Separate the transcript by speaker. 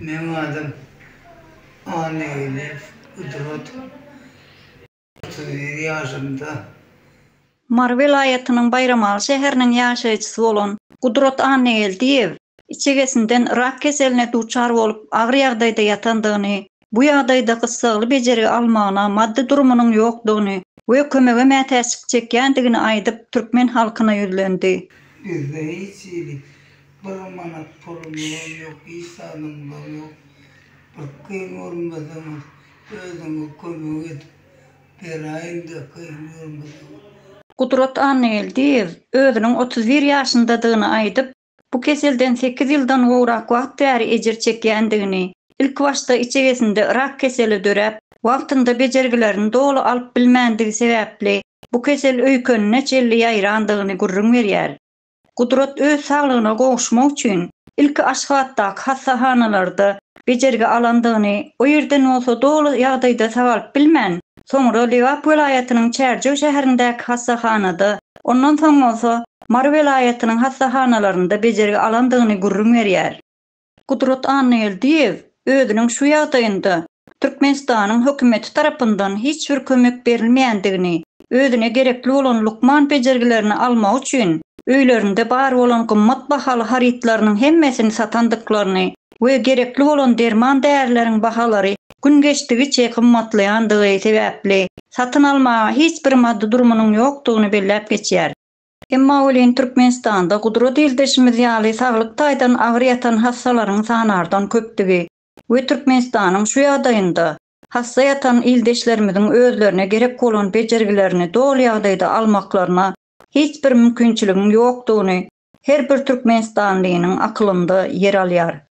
Speaker 1: Benim adım Anneylef Kudret. 31 yaşımda.
Speaker 2: Mar vilayatynyň Bayramal şäheriniň ýaşaýjysy bolan Gudrat Anneýeldiýew içegesinden rak keseline duçar bolup agyr ýagdaýda ýatandygyny, bu ýagdaýda gysgaly bejeri almagyna maddi durumynyň ýokdugyny we kömege mätäçlik çekýändigini aýdyp türkmen halkyna ýüzlendi.
Speaker 1: Bizde hiç iyilik, bir manat pulum yok, hiç sanımım yok. Bir kıyım olmadığımız, özümü kömük edip, bir ayında kıyım olmadığımız.
Speaker 2: Gudrat Anneýeldiýew özüniň 31 ýaşyndadygyny aýdyp, bu keselden 8 ýyldan gowrak wagt bäri ejir çekýändigini, ilk başda içegesinde rak keseli dörep, wagtynda bejergilerini dolu alyp bilmänligi sebäpli bu kesel öýkenine çelli ýaýrandygyny gurrun berýär. Gudrat öz saglygyna gowuşmak üçin ilki Aşgabatdaky hassahanalarda bejergi alandygyny, o ýerden bolsa dolu ýagdaýda sagalyp bilmän, soňra Liwap vilayatynyň Çärçew şäherindäki hassahanada, ondan soň bolsa Mar vilayatynyň hassahanalarynda bejergi alandygyny gurrun berýär. Gudrat Anneýeldiýew özüniň şu ýagdaýynda Türkmenistanyň hökümeti tarapyndan hiç bir kömek berilmeýändigini, özüne gerekli bolan lukman bejergilerini almak üçin öýlerinde bar bolan gymmat bahaly haritlarynyň hemmesini satandyklaryny we gerekli bolan derman därleriň bahalary gün geçdigiçe gymmatlaýandygy sebäpli satyn almaga hiç bir maddi durumynyň ýokdugyny belläp geçýär. Emma olin Türkmenistanda Gudrat eldeşimiz ýaly saglyk taýdan agyr ýatan hassalaryň sanardan köpdigi we Türkmenistanyň şu ýagdaýynda hassa ýatan eldeşlerimiziň özlerine gerek bolan bejergilerini dol ýagdaýda almaklaryna hiç bir mümkinçiligiň ýokdugyny her bir Türkmenistanlynyň aklynda yer alýar.